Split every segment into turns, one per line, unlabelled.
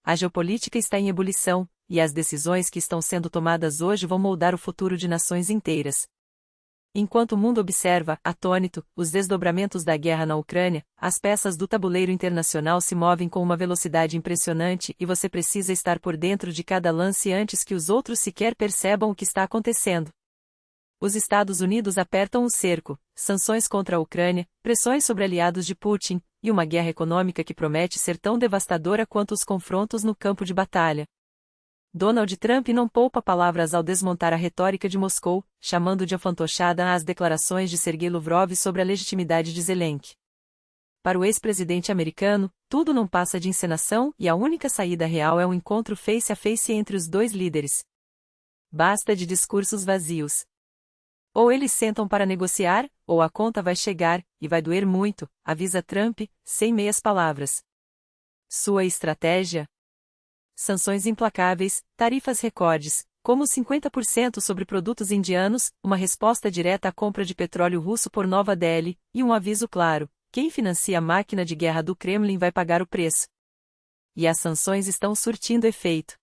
A geopolítica está em ebulição, e as decisões que estão sendo tomadas hoje vão moldar o futuro de nações inteiras. Enquanto o mundo observa, atônito, os desdobramentos da guerra na Ucrânia, as peças do tabuleiro internacional se movem com uma velocidade impressionante e você precisa estar por dentro de cada lance antes que os outros sequer percebam o que está acontecendo. Os Estados Unidos apertam o cerco, sanções contra a Ucrânia, pressões sobre aliados de Putin, e uma guerra econômica que promete ser tão devastadora quanto os confrontos no campo de batalha. Donald Trump não poupa palavras ao desmontar a retórica de Moscou, chamando de afantochada as declarações de Sergei Lavrov sobre a legitimidade de Zelensky. Para o ex-presidente americano, tudo não passa de encenação e a única saída real é um encontro face a face entre os dois líderes. Basta de discursos vazios. Ou eles sentam para negociar, ou a conta vai chegar, e vai doer muito, avisa Trump, sem meias palavras. Sua estratégia? Sanções implacáveis, tarifas recordes, como 50% sobre produtos indianos, uma resposta direta à compra de petróleo russo por Nova Delhi, e um aviso claro: quem financia a máquina de guerra do Kremlin vai pagar o preço. E as sanções estão surtindo efeito.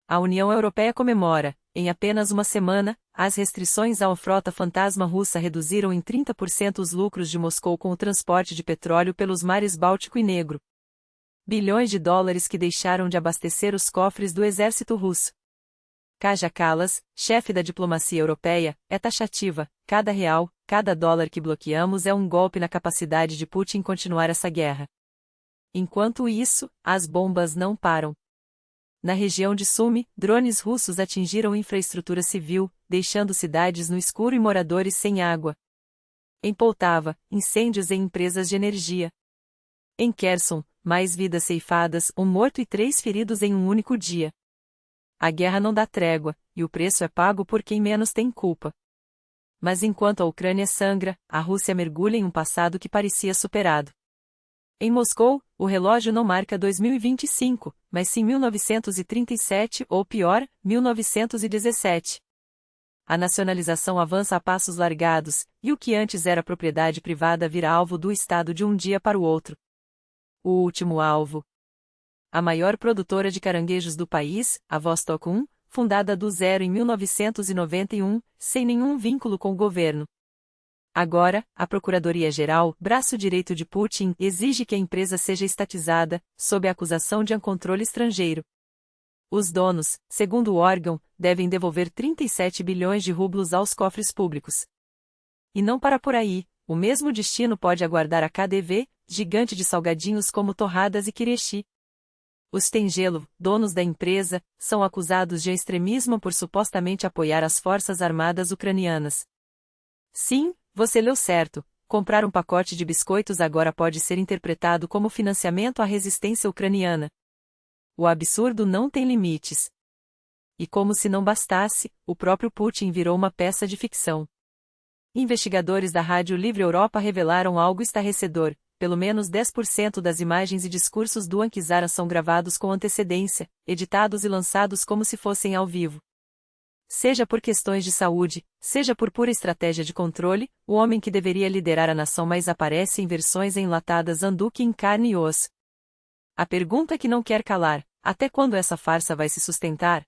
A União Europeia comemora, em apenas uma semana, as restrições à frota fantasma russa reduziram em 30% os lucros de Moscou com o transporte de petróleo pelos mares Báltico e Negro. Bilhões de dólares que deixaram de abastecer os cofres do exército russo. Kaja Kallas, chefe da diplomacia europeia, é taxativa: cada real, cada dólar que bloqueamos é um golpe na capacidade de Putin continuar essa guerra. Enquanto isso, as bombas não param. Na região de Sumy, drones russos atingiram infraestrutura civil, deixando cidades no escuro e moradores sem água. Em Poltava, incêndios em empresas de energia. Em Kherson, mais vidas ceifadas, um morto e 3 feridos em um único dia. A guerra não dá trégua, e o preço é pago por quem menos tem culpa. Mas enquanto a Ucrânia sangra, a Rússia mergulha em um passado que parecia superado. Em Moscou, o relógio não marca 2025, mas sim 1937 ou pior, 1917. A nacionalização avança a passos largados, e o que antes era propriedade privada vira alvo do Estado de um dia para o outro. O último alvo. A maior produtora de caranguejos do país, a Vostok 1, fundada do zero em 1991, sem nenhum vínculo com o governo. Agora, a Procuradoria-Geral, braço direito de Putin, exige que a empresa seja estatizada, sob a acusação de controle estrangeiro. Os donos, segundo o órgão, devem devolver 37 bilhões de rublos aos cofres públicos. E não para por aí, o mesmo destino pode aguardar a KaDeWe, gigante de salgadinhos como torradas e kireshí. Os Tengelo, donos da empresa, são acusados de extremismo por supostamente apoiar as forças armadas ucranianas. Sim, você leu certo, comprar um pacote de biscoitos agora pode ser interpretado como financiamento à resistência ucraniana. O absurdo não tem limites. E como se não bastasse, o próprio Putin virou uma peça de ficção. Investigadores da Rádio Livre Europa revelaram algo estarrecedor: pelo menos 10% das imagens e discursos do Ankh-Czar são gravados com antecedência, editados e lançados como se fossem ao vivo. Seja por questões de saúde, seja por pura estratégia de controle, o homem que deveria liderar a nação mais aparece em versões enlatadas Anduque em carne e osso. A pergunta que não quer calar: até quando essa farsa vai se sustentar?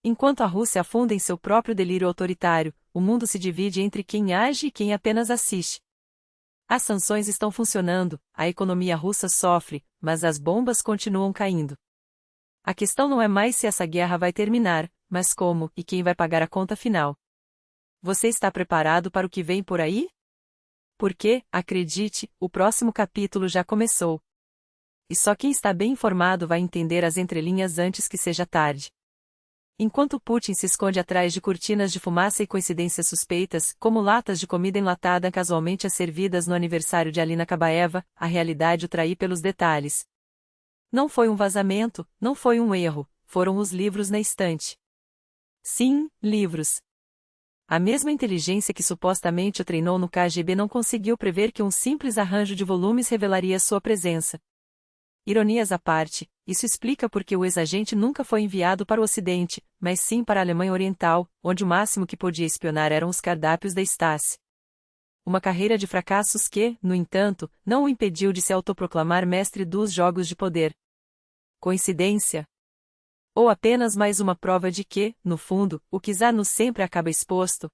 Enquanto a Rússia afunda em seu próprio delírio autoritário, o mundo se divide entre quem age e quem apenas assiste. As sanções estão funcionando, a economia russa sofre, mas as bombas continuam caindo. A questão não é mais se essa guerra vai terminar, mas como e quem vai pagar a conta final. Você está preparado para o que vem por aí? Porque, acredite, o próximo capítulo já começou. E só quem está bem informado vai entender as entrelinhas antes que seja tarde. Enquanto Putin se esconde atrás de cortinas de fumaça e coincidências suspeitas, como latas de comida enlatada casualmente servidas no aniversário de Alina Kabaeva, a realidade o trai pelos detalhes. Não foi um vazamento, não foi um erro, foram os livros na estante. Sim, livros. A mesma inteligência que supostamente o treinou no KGB não conseguiu prever que um simples arranjo de volumes revelaria sua presença. Ironias à parte, isso explica porque o ex-agente nunca foi enviado para o Ocidente, mas sim para a Alemanha Oriental, onde o máximo que podia espionar eram os cardápios da Stasi. Uma carreira de fracassos que, no entanto, não o impediu de se autoproclamar mestre dos jogos de poder. Coincidência? Ou apenas mais uma prova de que, no fundo, o czar nos sempre acaba exposto?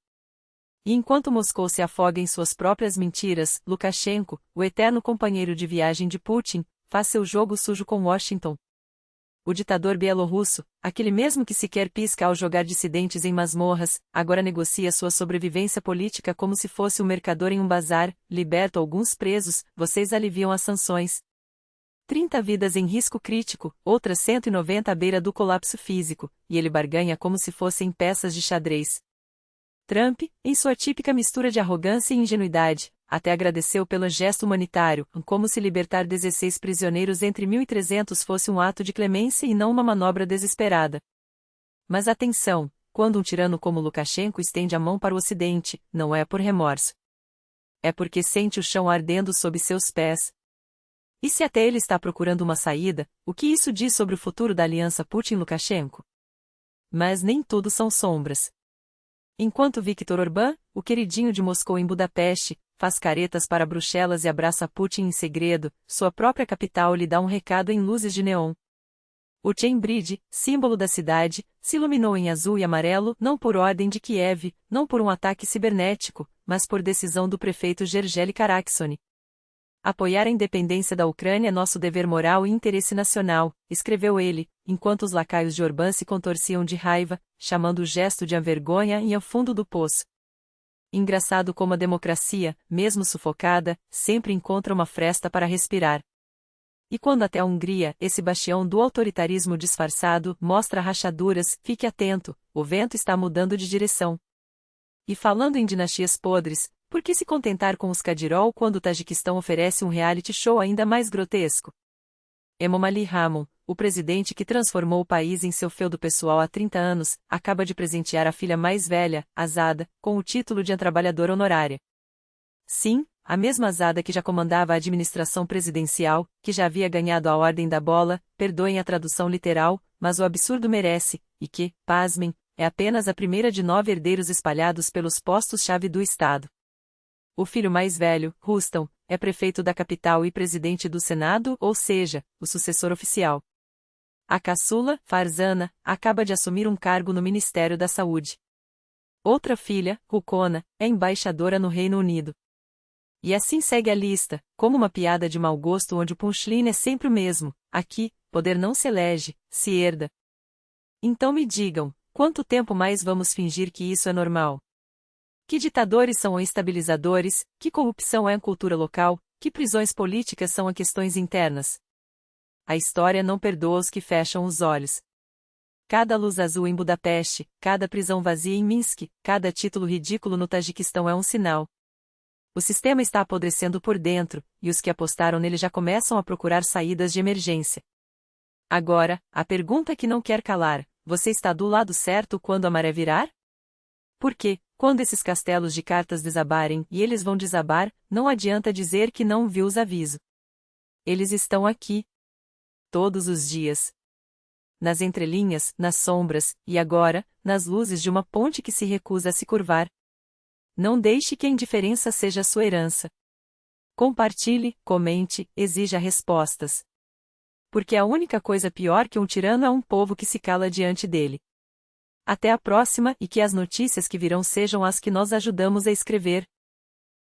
E enquanto Moscou se afoga em suas próprias mentiras, Lukashenko, o eterno companheiro de viagem de Putin, faz seu jogo sujo com Washington. O ditador bielorrusso, aquele mesmo que sequer pisca ao jogar dissidentes em masmorras, agora negocia sua sobrevivência política como se fosse um mercador em um bazar, liberto alguns presos, vocês aliviam as sanções. 30 vidas em risco crítico, outras 190 à beira do colapso físico, e ele barganha como se fossem peças de xadrez. Trump, em sua típica mistura de arrogância e ingenuidade, até agradeceu pelo gesto humanitário, como se libertar 16 prisioneiros entre 1.300 fosse um ato de clemência e não uma manobra desesperada. Mas atenção, quando um tirano como Lukashenko estende a mão para o Ocidente, não é por remorso. É porque sente o chão ardendo sob seus pés. E se até ele está procurando uma saída, o que isso diz sobre o futuro da aliança Putin-Lukashenko? Mas nem tudo são sombras. Enquanto Viktor Orbán, o queridinho de Moscou em Budapeste, faz caretas para Bruxelas e abraça Putin em segredo, sua própria capital lhe dá um recado em luzes de neon. O Chain Bridge, símbolo da cidade, se iluminou em azul e amarelo não por ordem de Kiev, não por um ataque cibernético, mas por decisão do prefeito Gergely Karaksony. Apoiar a independência da Ucrânia é nosso dever moral e interesse nacional, escreveu ele, enquanto os lacaios de Orbán se contorciam de raiva, chamando o gesto de a vergonha e ao fundo do poço. Engraçado como a democracia, mesmo sufocada, sempre encontra uma fresta para respirar. E quando até a Hungria, esse bastião do autoritarismo disfarçado, mostra rachaduras, fique atento, o vento está mudando de direção. E falando em dinastias podres, por que se contentar com os Kadyrov quando o Tajiquistão oferece um reality show ainda mais grotesco? Emomali Rahmon, o presidente que transformou o país em seu feudo pessoal há 30 anos, acaba de presentear a filha mais velha, Azada, com o título de trabalhadora honorária. Sim, a mesma Azada que já comandava a administração presidencial, que já havia ganhado a Ordem da Bola, perdoem a tradução literal, mas o absurdo merece, e que, pasmem, é apenas a primeira de 9 herdeiros espalhados pelos postos-chave do Estado. O filho mais velho, Rustam, é prefeito da capital e presidente do Senado, ou seja, o sucessor oficial. A caçula, Farzana, acaba de assumir um cargo no Ministério da Saúde. Outra filha, Rukona, é embaixadora no Reino Unido. E assim segue a lista, como uma piada de mau gosto onde o punchline é sempre o mesmo, aqui, poder não se elege, se herda. Então me digam, quanto tempo mais vamos fingir que isso é normal? Que ditadores são estabilizadores, que corrupção é a cultura local, que prisões políticas são a questões internas. A história não perdoa os que fecham os olhos. Cada luz azul em Budapeste, cada prisão vazia em Minsk, cada título ridículo no Tajiquistão é um sinal. O sistema está apodrecendo por dentro, e os que apostaram nele já começam a procurar saídas de emergência. Agora, a pergunta que não quer calar: você está do lado certo quando a maré virar? Porque, quando esses castelos de cartas desabarem, e eles vão desabar, não adianta dizer que não viu os avisos. Eles estão aqui. Todos os dias. Nas entrelinhas, nas sombras, e agora, nas luzes de uma ponte que se recusa a se curvar. Não deixe que a indiferença seja sua herança. Compartilhe, comente, exija respostas. Porque a única coisa pior que um tirano é um povo que se cala diante dele. Até a próxima e que as notícias que virão sejam as que nós ajudamos a escrever.